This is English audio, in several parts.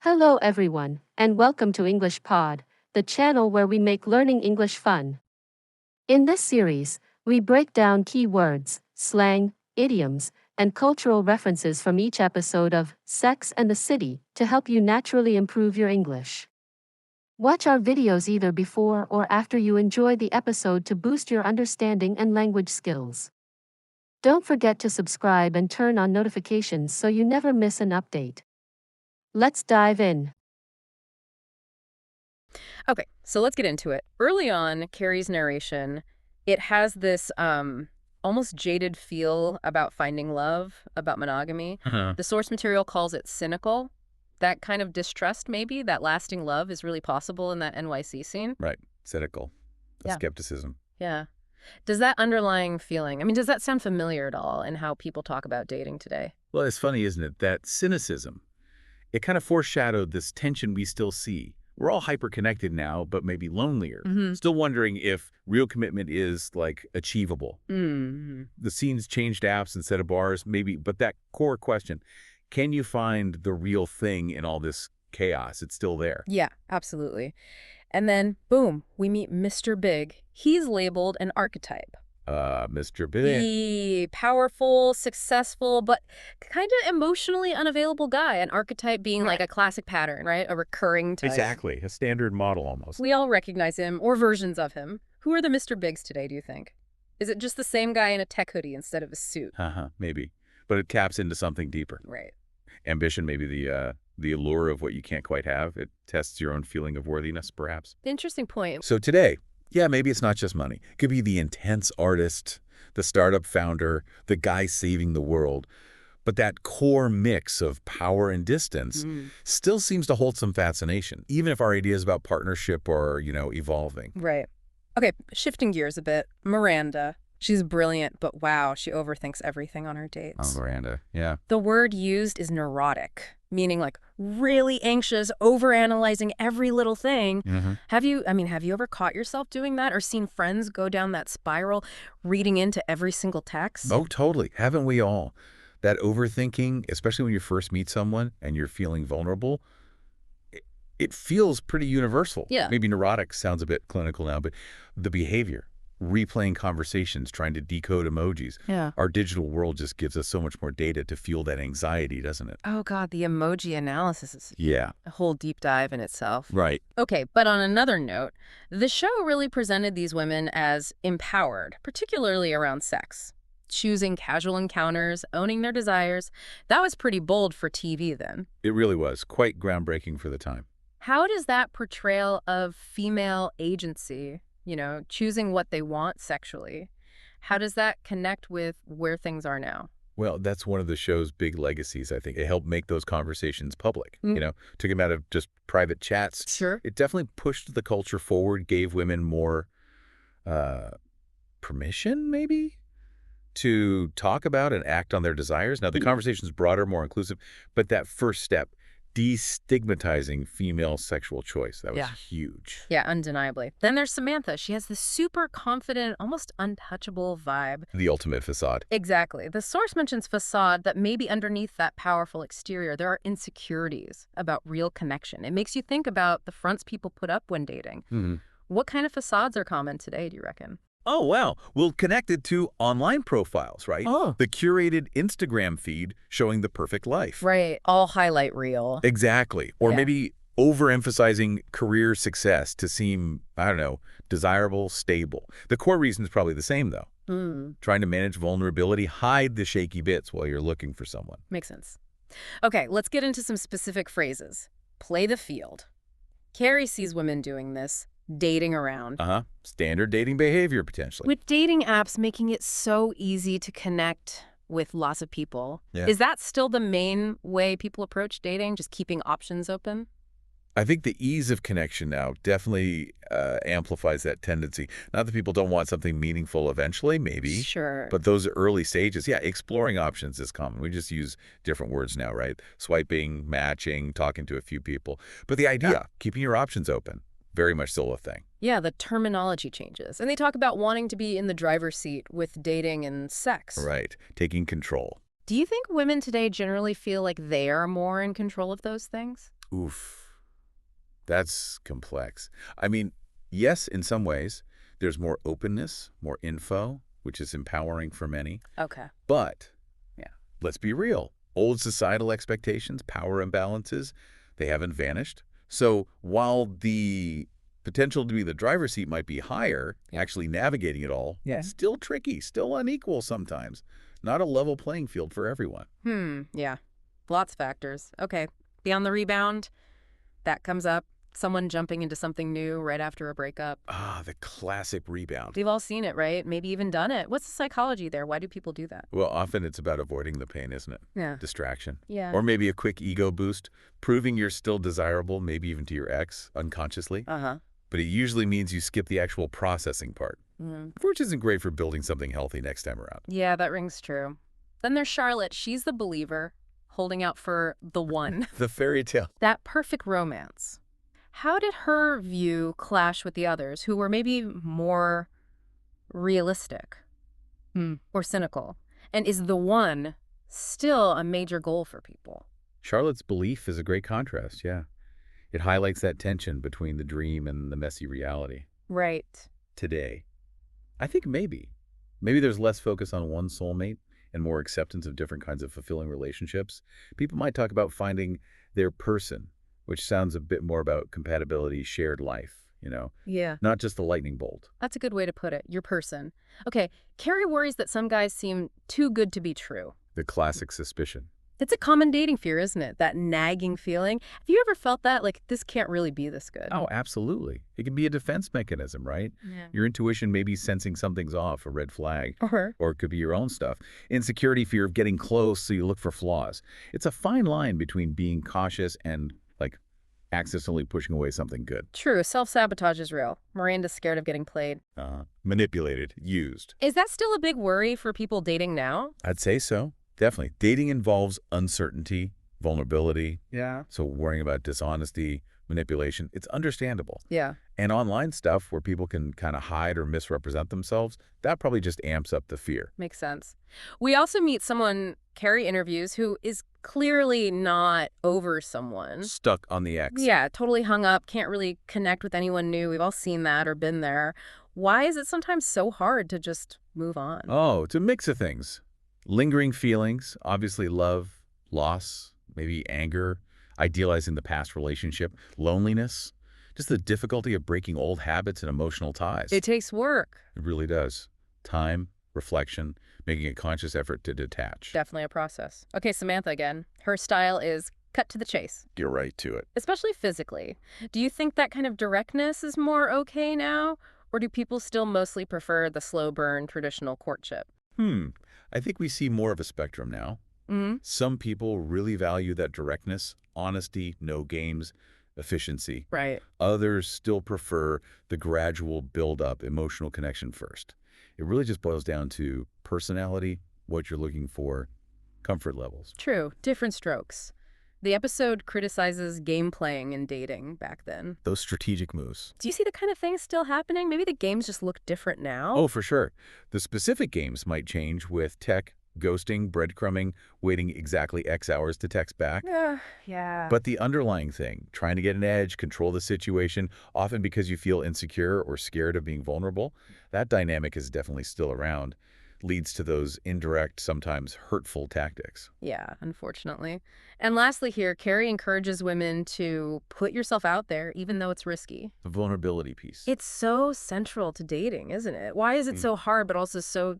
Hello everyone, and welcome to English Pod, the channel where we make learning English fun. In this series, we break down key words, slang, idioms, and cultural references from each episode of Sex and the City to help you naturally improve your English. Watch our videos either before or after you enjoy the episode to boost your understanding and language skills. Don't forget to subscribe and turn on notifications so you never miss an update. Let's dive in. Okay, so let's get into it. Early on, Carrie's narration, it has this almost jaded feel about finding love, about monogamy. The source material calls it cynical. That kind of distrust, maybe, that lasting love is really possible in that NYC scene. Right. Cynical. The Yeah. skepticism. Yeah. Does that underlying feeling, does that sound familiar at all in how people talk about dating today? Well, it's funny, isn't it? That cynicism, it kind of foreshadowed this tension we still see. We're all hyper-connected now, but maybe lonelier. Still wondering if real commitment is, like, achievable. The scenes changed apps instead of bars, maybe, but that core question, can you find the real thing in all this chaos? It's still there. Yeah, absolutely. And then, boom, we meet Mr. Big. He's labeled an archetype. Mr. Big. The powerful, successful, but kind of emotionally unavailable guy. An archetype being like a classic pattern, right? A recurring type. Exactly. A standard model almost. We all recognize him, or versions of him. Who are the Mr. Bigs today, do you think? Is it just the same guy in a tech hoodie instead of a suit? Maybe. But it taps into something deeper. Right. Ambition, maybe the allure of what you can't quite have. It tests your own feeling of worthiness, perhaps. Interesting point. So today, yeah, maybe it's not just money. It could be the intense artist, the startup founder, the guy saving the world. But that core mix of power and distance still seems to hold some fascination, even if our ideas about partnership are, evolving. Right. Okay, shifting gears a bit. Miranda. She's brilliant, but wow, she overthinks everything on her dates. Oh, Miranda, yeah. The word used is neurotic, meaning like really anxious, overanalyzing every little thing. Have you ever caught yourself doing that or seen friends go down that spiral, reading into every single text? Oh, totally. Haven't we all? That overthinking, especially when you first meet someone and you're feeling vulnerable, it feels pretty universal. Yeah. Maybe neurotic sounds a bit clinical now, but the behavior, replaying conversations, trying to decode emojis. Yeah. Our digital world just gives us so much more data to fuel that anxiety, doesn't it? Oh God, the emoji analysis is Yeah. a whole deep dive in itself. Right. Okay, but on another note, the show really presented these women as empowered, particularly around sex. Choosing casual encounters, owning their desires. That was pretty bold for TV then. It really was quite groundbreaking for the time. How does that portrayal of female agency, choosing what they want sexually, how does that connect with where things are now? Well, that's one of the show's big legacies, I think. It helped make those conversations public, took them out of just private chats. Sure. It definitely pushed the culture forward, gave women more permission, maybe, to talk about and act on their desires. Now, the conversation's broader, more inclusive, but that first step, destigmatizing female sexual choice, that was huge. Yeah, undeniably. Then there's Samantha. She has this super confident, almost untouchable vibe. The ultimate facade. Exactly. The source mentions facade, that maybe underneath that powerful exterior, there are insecurities about real connection. It makes you think about the fronts people put up when dating. What kind of facades are common today, do you reckon? Oh, wow. Well, connected to online profiles, right? Oh. The curated Instagram feed showing the perfect life. Right. All highlight reel. Exactly. Or Yeah. maybe overemphasizing career success to seem, desirable, stable. The core reason is probably the same, though. Trying to manage vulnerability, hide the shaky bits while you're looking for someone. Makes sense. Okay, let's get into some specific phrases. Play the field. Carrie sees women doing this, dating around. Standard dating behavior, potentially. With dating apps making it so easy to connect with lots of people, Yeah. is that still the main way people approach dating, just keeping options open? I think the ease of connection now definitely amplifies that tendency. Not that people don't want something meaningful eventually, maybe. Sure. But those early stages, exploring options is common. We just use different words now, right? Swiping, matching, talking to a few people. But the idea, keeping your options open, very much still a thing. Yeah, the terminology changes. And they talk about wanting to be in the driver's seat with dating and sex. Right. Taking control. Do you think women today generally feel like they are more in control of those things? Oof, that's complex. I mean, yes, in some ways, there's more openness, more info, which is empowering for many. Okay. But Yeah. let's be real. Old societal expectations, power imbalances, they haven't vanished. So while the potential to be the driver's seat might be higher, actually navigating it all, still tricky, still unequal sometimes. Not a level playing field for everyone. Yeah. Lots of factors. Okay. Beyond the rebound, that comes up. Someone jumping into something new right after a breakup. Ah, the classic rebound. We've all seen it, right? Maybe even done it. What's the psychology there? Why do people do that? Well, often it's about avoiding the pain, isn't it? Yeah. Distraction. Yeah. Or maybe a quick ego boost, proving you're still desirable, maybe even to your ex, unconsciously. Uh-huh. But it usually means you skip the actual processing part, which isn't great for building something healthy next time around. Yeah, that rings true. Then there's Charlotte. She's the believer, holding out for the one. The fairy tale. That perfect romance. How did her view clash with the others who were maybe more realistic or cynical? And is the one still a major goal for people? Charlotte's belief is a great contrast, yeah. It highlights that tension between the dream and the messy reality. Right. Today, I think maybe there's less focus on one soulmate and more acceptance of different kinds of fulfilling relationships. People might talk about finding their person, which sounds a bit more about compatibility, shared life, Yeah. not just the lightning bolt. That's a good way to put it. Your person. Okay. Carrie worries that some guys seem too good to be true. The classic suspicion. It's a common dating fear, isn't it? That nagging feeling. Have you ever felt that? Like, this can't really be this good. Oh, absolutely. It can be a defense mechanism, right? Yeah. Your intuition may be sensing something's off, a red flag. Or Or it could be your own stuff. Insecurity, fear of getting close, so you look for flaws. It's a fine line between being cautious and, accidentally pushing away something good. true, self-sabotage is real. Miranda's scared of getting played. Manipulated, used. Is that still a big worry for people dating now? I'd say so. Definitely. Dating involves uncertainty, vulnerability. Yeah. So worrying about dishonesty, manipulation, it's understandable. Yeah. And online stuff where people can kind of hide or misrepresent themselves, that probably just amps up the fear. Makes sense. We also meet someone Carrie interviews who is clearly not over someone. Stuck on the X. Yeah, totally hung up, can't really connect with anyone new. We've all seen that or been there. Why is it sometimes so hard to just move on? Oh, it's a mix of things. Lingering feelings, obviously love, loss, maybe anger, idealizing the past relationship, loneliness, just the difficulty of breaking old habits and emotional ties. It takes work. It really does. Time, reflection, making a conscious effort to detach. Definitely a process. Okay, Samantha again. Her style is cut to the chase, Get right to it. especially physically. Do you think that kind of directness is more okay now? Or do people still mostly prefer the slow burn traditional courtship? I think we see more of a spectrum now. Mm-hmm. Some people really value that directness, honesty, no games, efficiency. Right. Others still prefer the gradual build-up, emotional connection first. It really just boils down to personality, what you're looking for, comfort levels. True. Different strokes. The episode criticizes game playing in dating back then. Those strategic moves. Do you see the kind of things still happening? Maybe the games just look different now? Oh, for sure. The specific games might change with tech, ghosting, breadcrumbing, waiting exactly X hours to text back. Yeah. But the underlying thing, trying to get an edge, control the situation, often because you feel insecure or scared of being vulnerable, that dynamic is definitely still around, leads to those indirect, sometimes hurtful tactics. Yeah, unfortunately. And lastly here, Carrie encourages women to put yourself out there, even though it's risky. The vulnerability piece. It's so central to dating, isn't it? Why is it so hard, but also so,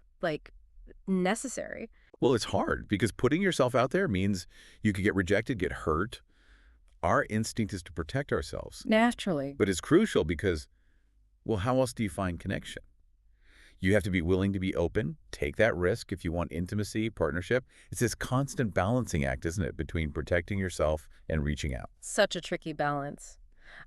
necessary? Well, it's hard because putting yourself out there means you could get rejected, get hurt. Our instinct is to protect ourselves. Naturally. But it's crucial because, well, how else do you find connection? You have to be willing to be open, take that risk if you want intimacy, partnership. It's this constant balancing act, isn't it, between protecting yourself and reaching out. Such a tricky balance.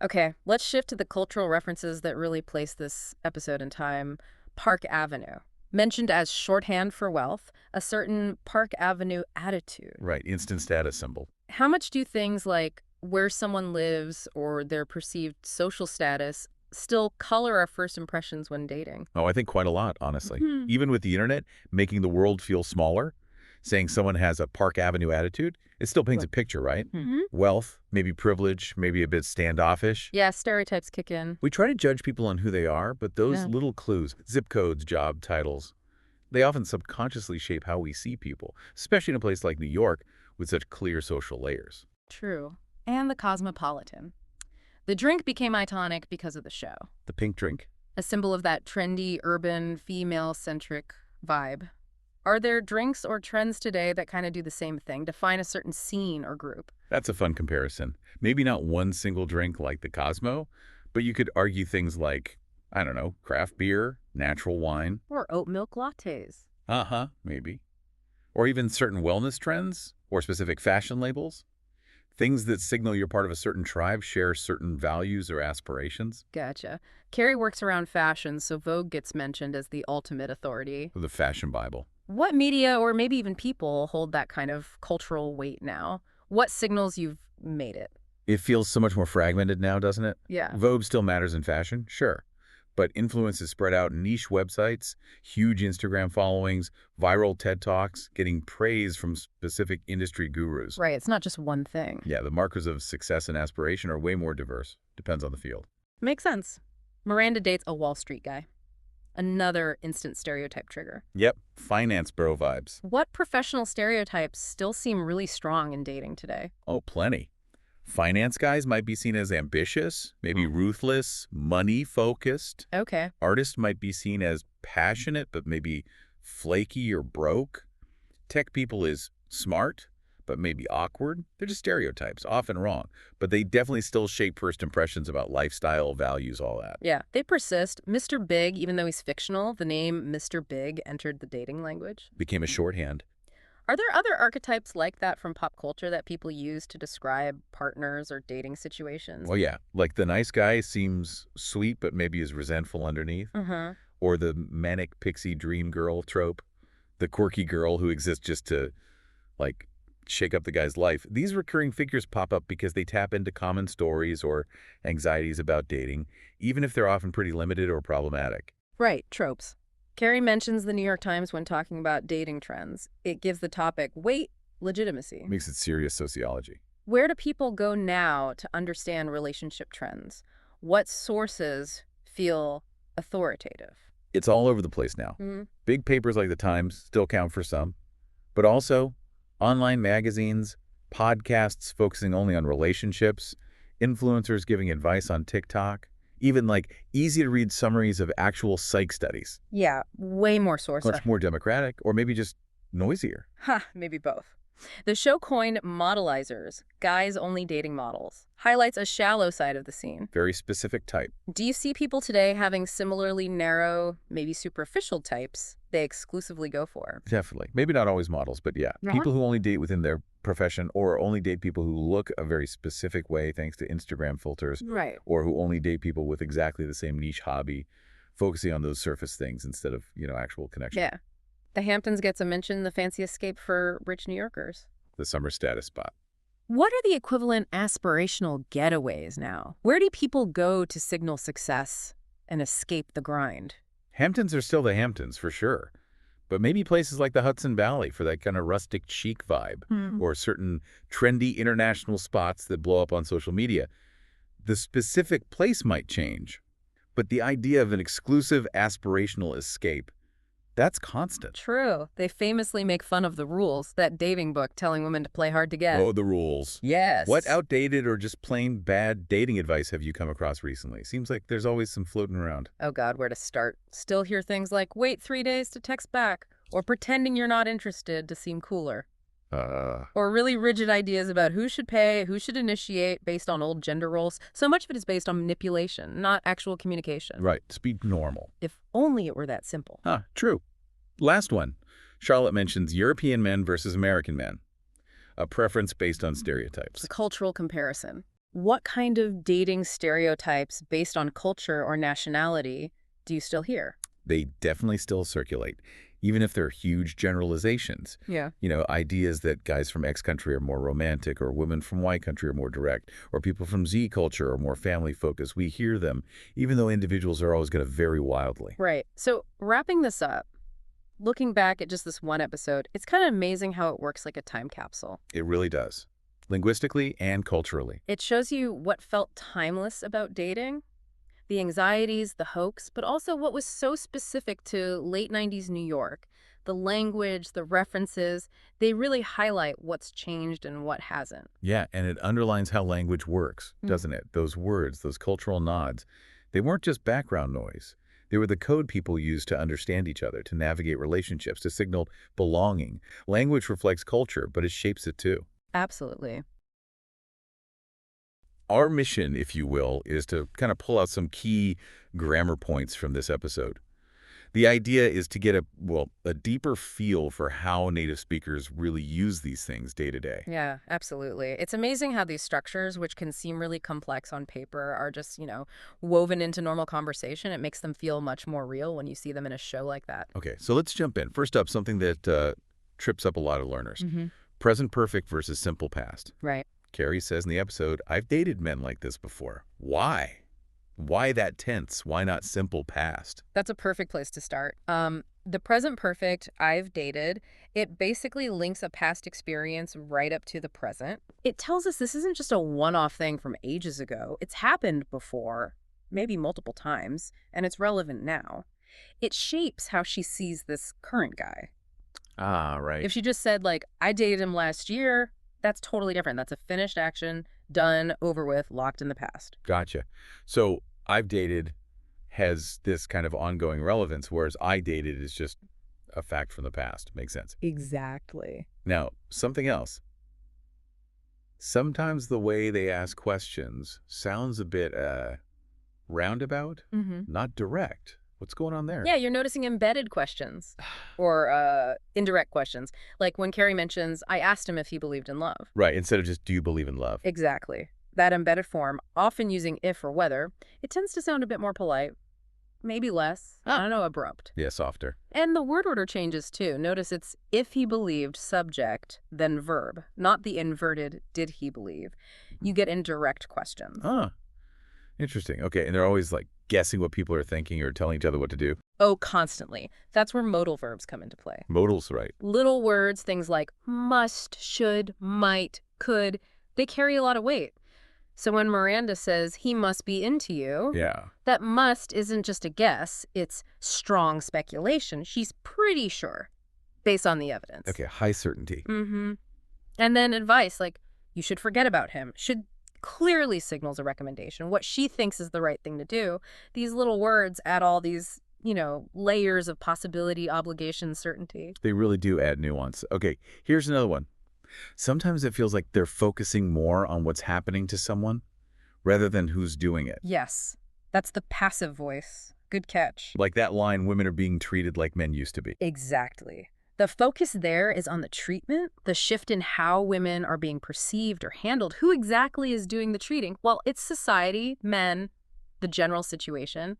Okay, let's shift to the cultural references that really place this episode in time. Park Avenue. Mentioned as shorthand for wealth, a certain Park Avenue attitude. Right, instant status symbol. How much do things like where someone lives or their perceived social status still color our first impressions when dating? Oh, I think quite a lot, honestly. Even with the internet making the world feel smaller, Saying someone has a Park Avenue attitude, it still paints a picture, right? Wealth, maybe privilege, maybe a bit standoffish. Yeah, stereotypes kick in. We try to judge people on who they are, but those little clues, zip codes, job titles, they often subconsciously shape how we see people, especially in a place like New York with such clear social layers. True. And the cosmopolitan. The drink became iconic because of the show. The pink drink. A symbol of that trendy, urban, female-centric vibe. Are there drinks or trends today that kind of do the same thing, define a certain scene or group? That's a fun comparison. Maybe not one single drink like the Cosmo, but you could argue things like, I don't know, craft beer, natural wine. Or oat milk lattes. Maybe. Or even certain wellness trends or specific fashion labels. Things that signal you're part of a certain tribe share certain values or aspirations. Gotcha. Carrie works around fashion, so Vogue gets mentioned as the ultimate authority. The fashion Bible. What media, or maybe even people, hold that kind of cultural weight now? What signals you've made it? It feels so much more fragmented now, doesn't it? Yeah. Vogue still matters in fashion, sure. But influence is spread out in niche websites, huge Instagram followings, viral TED Talks, getting praise from specific industry gurus. Right, it's not just one thing. Yeah, the markers of success and aspiration are way more diverse. Depends on the field. Makes sense. Miranda dates a Wall Street guy. Another instant stereotype trigger. Yep, finance bro vibes. What professional stereotypes still seem really strong in dating today? Oh, plenty. Finance guys might be seen as ambitious, maybe ruthless, money-focused. Okay. Artists might be seen as passionate, but maybe flaky or broke. Tech people is smart, but maybe awkward. They're just stereotypes, often wrong. But they definitely still shape first impressions about lifestyle, values, all that. Yeah, they persist. Mr. Big, even though he's fictional, the name Mr. Big entered the dating language. Became a shorthand. Are there other archetypes like that from pop culture that people use to describe partners or dating situations? Well, yeah, like the nice guy seems sweet, but maybe is resentful underneath. Or the manic pixie dream girl trope, the quirky girl who exists just to, like, shake up the guy's life. These recurring figures pop up because they tap into common stories or anxieties about dating, even if they're often pretty limited or problematic. Right, tropes. Carrie mentions the New York Times when talking about dating trends. It gives the topic weight, legitimacy. Makes it serious sociology. Where do people go now to understand relationship trends? What sources feel authoritative? It's all over the place now. Big papers like the Times still count for some, but also online magazines, podcasts focusing only on relationships, influencers giving advice on TikTok, even like easy-to-read summaries of actual psych studies. Yeah, way more sources. Much more democratic, or maybe just noisier. Maybe both. The show coined modelizers, guys-only dating models, highlights a shallow side of the scene. Very specific type. Do you see people today having similarly narrow, maybe superficial types they exclusively go for? Definitely. Maybe not always models, but yeah. People who only date within their profession or only date people who look a very specific way thanks to Instagram filters. Right. Or who only date people with exactly the same niche hobby, focusing on those surface things instead of, actual connection. Yeah. The Hamptons gets a mention, the fancy escape for rich New Yorkers. The summer status spot. What are the equivalent aspirational getaways now? Where do people go to signal success and escape the grind? Hamptons are still the Hamptons, for sure. But maybe places like the Hudson Valley for that kind of rustic chic vibe, or certain trendy international spots that blow up on social media. The specific place might change, but the idea of an exclusive aspirational escape, that's constant. True. They famously make fun of the rules, that dating book telling women to play hard to get. Oh, the rules. Yes. What outdated or just plain bad dating advice have you come across recently? Seems like there's always some floating around. Oh God, where to start? Still hear things like, wait 3 days to text back, or pretending you're not interested to seem cooler. Or really rigid ideas about who should pay, who should initiate based on old gender roles. So much of it is based on manipulation, not actual communication. Right, to be normal. If only it were that simple. True. Last one. Charlotte mentions European men versus American men. A preference based on stereotypes. It's a cultural comparison. What kind of dating stereotypes based on culture or nationality do you still hear? They definitely still circulate, even if they're huge generalizations. Yeah. Ideas that guys from X country are more romantic, or women from Y country are more direct, or people from Z culture are more family-focused. We hear them, even though individuals are always going to vary wildly. Right. So wrapping this up, looking back at just this one episode, it's kind of amazing how it works like a time capsule. It really does, linguistically and culturally. It shows you what felt timeless about dating, the anxieties, the hoax, but also what was so specific to late 90s New York. The language, the references, they really highlight what's changed and what hasn't. Yeah, and it underlines how language works, doesn't it? Those words, those cultural nods, they weren't just background noise. They were the code people used to understand each other, to navigate relationships, to signal belonging. Language reflects culture, but it shapes it too. Absolutely. Our mission, if you will, is to kind of pull out some key grammar points from this episode. The idea is to get a deeper feel for how native speakers really use these things day to day. Yeah, absolutely. It's amazing how these structures, which can seem really complex on paper, are just, woven into normal conversation. It makes them feel much more real when you see them in a show like that. Okay, so let's jump in. First up, something that trips up a lot of learners. Present perfect versus simple past. Right. Carrie says in the episode, I've dated men like this before. Why? Why that tense? Why not simple past? That's a perfect place to start. The present perfect, I've dated, it basically links a past experience right up to the present. It tells us this isn't just a one-off thing from ages ago. It's happened before, maybe multiple times, and it's relevant now. It shapes how she sees this current guy. Ah, right. If she just said, I dated him last year, that's totally different. That's a finished action, done, over with, locked in the past. Gotcha. So I've dated has this kind of ongoing relevance, whereas I dated is just a fact from the past. Makes sense. Exactly. Now, something else. Sometimes the way they ask questions sounds a bit roundabout, not direct. What's going on there? Yeah, you're noticing embedded questions or indirect questions. Like when Carrie mentions, I asked him if he believed in love. Right, instead of just, do you believe in love? Exactly. That embedded form, often using if or whether, it tends to sound a bit more polite, maybe less, I don't know, abrupt. Yeah, softer. And the word order changes too. Notice it's if he believed, subject, then verb, not the inverted did he believe. You get indirect questions. Huh. Interesting. Okay, and they're always guessing what people are thinking or telling each other what to do. Oh, constantly. That's where modal verbs come into play. Modals, right. Little words, things like must, should, might, could, they carry a lot of weight. So when Miranda says he must be into you, that must isn't just a guess, it's strong speculation. She's pretty sure, based on the evidence. Okay, high certainty. And then advice, like you should forget about him, should clearly signals a recommendation, what she thinks is the right thing to do. These little words add all these, layers of possibility, obligation, certainty. They really do add nuance. Okay, here's another one. Sometimes it feels like they're focusing more on what's happening to someone rather than who's doing it. Yes, that's the passive voice. Good catch. Like that line, women are being treated like men used to be. Exactly. The focus there is on the treatment, the shift in how women are being perceived or handled. Who exactly is doing the treating? Well, it's society, men, the general situation.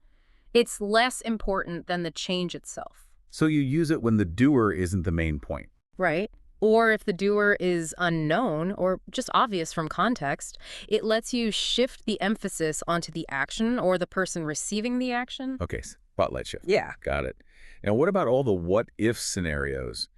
It's less important than the change itself. So you use it when the doer isn't the main point. Right. Or if the doer is unknown or just obvious from context, it lets you shift the emphasis onto the action or the person receiving the action. Okay, spotlight shift. Yeah. Got it. Now, what about all the what-if scenarios?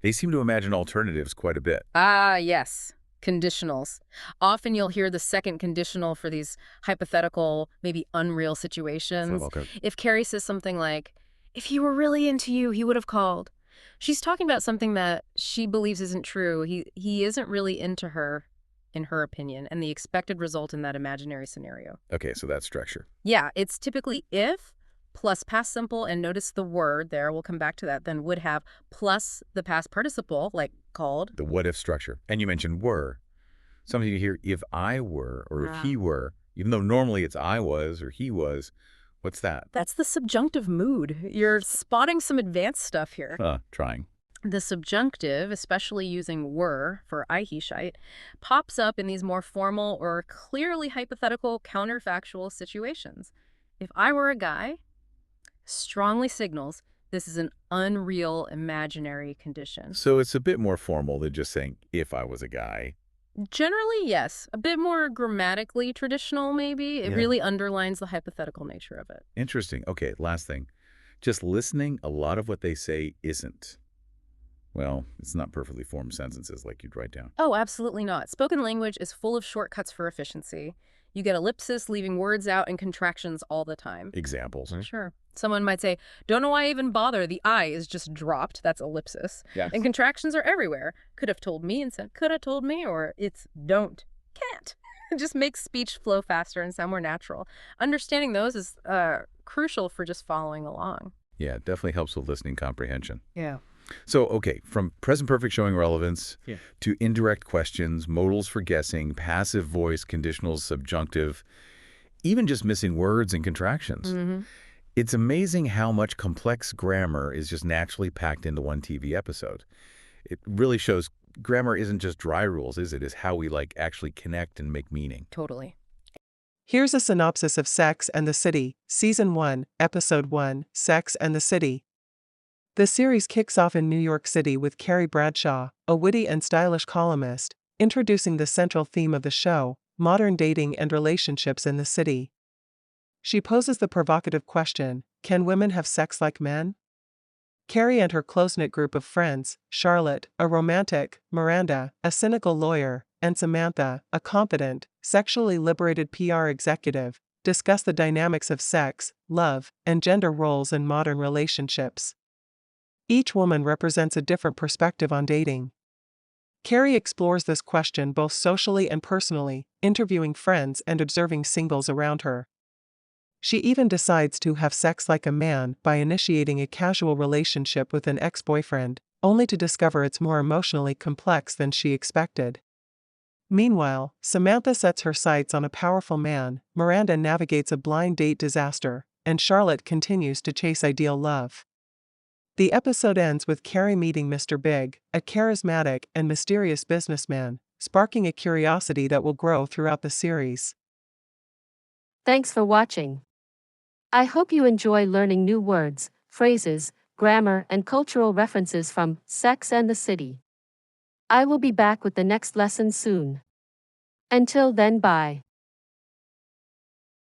They seem to imagine alternatives quite a bit. Ah, yes. Conditionals. Often you'll hear the second conditional for these hypothetical, maybe unreal situations. Okay. If Carrie says something like, if he were really into you, he would have called. She's talking about something that she believes isn't true. He isn't really into her, in her opinion, and the expected result in that imaginary scenario. Okay, so that's structure. Yeah, it's typically if plus past simple, and notice the word there, we'll come back to that, then would have plus the past participle, like called. The what-if structure. And you mentioned were. Sometimes you hear if I were or if he were, even though normally it's I was or he was. What's that? That's the subjunctive mood. You're spotting some advanced stuff here. Trying. The subjunctive, especially using were for I, he, shite, pops up in these more formal or clearly hypothetical counterfactual situations. If I were a guy, strongly signals this is an unreal imaginary condition. So it's a bit more formal than just saying if I was a guy. Generally, yes. A bit more grammatically traditional, maybe. It really underlines the hypothetical nature of it. Interesting. Okay, last thing. Just listening, a lot of what they say isn't. Well, it's not perfectly formed sentences like you'd write down. Oh, absolutely not. Spoken language is full of shortcuts for efficiency. You get ellipsis, leaving words out, and contractions all the time. Examples. Sure. Someone might say, don't know why I even bother. The I is just dropped. That's ellipsis. Yes. And contractions are everywhere. Could have told me instead could have told me, or it's don't, can't. It just makes speech flow faster and sound more natural. Understanding those is crucial for just following along. Yeah, it definitely helps with listening comprehension. Yeah. So, okay, from present perfect showing relevance to indirect questions, modals for guessing, passive voice, conditional, subjunctive, even just missing words and contractions. It's amazing how much complex grammar is just naturally packed into one TV episode. It really shows grammar isn't just dry rules, is it? It's how we actually connect and make meaning. Totally. Here's a synopsis of Sex and the City, Season 1, Episode 1, Sex and the City. The series kicks off in New York City with Carrie Bradshaw, a witty and stylish columnist, introducing the central theme of the show, modern dating and relationships in the city. She poses the provocative question, can women have sex like men? Carrie and her close-knit group of friends, Charlotte, a romantic, Miranda, a cynical lawyer, and Samantha, a confident, sexually liberated PR executive, discuss the dynamics of sex, love, and gender roles in modern relationships. Each woman represents a different perspective on dating. Carrie explores this question both socially and personally, interviewing friends and observing singles around her. She even decides to have sex like a man by initiating a casual relationship with an ex-boyfriend, only to discover it's more emotionally complex than she expected. Meanwhile, Samantha sets her sights on a powerful man, Miranda navigates a blind date disaster, and Charlotte continues to chase ideal love. The episode ends with Carrie meeting Mr. Big, a charismatic and mysterious businessman, sparking a curiosity that will grow throughout the series. Thanks for watching. I hope you enjoy learning new words, phrases, grammar, and cultural references from Sex and the City. I will be back with the next lesson soon. Until then, bye.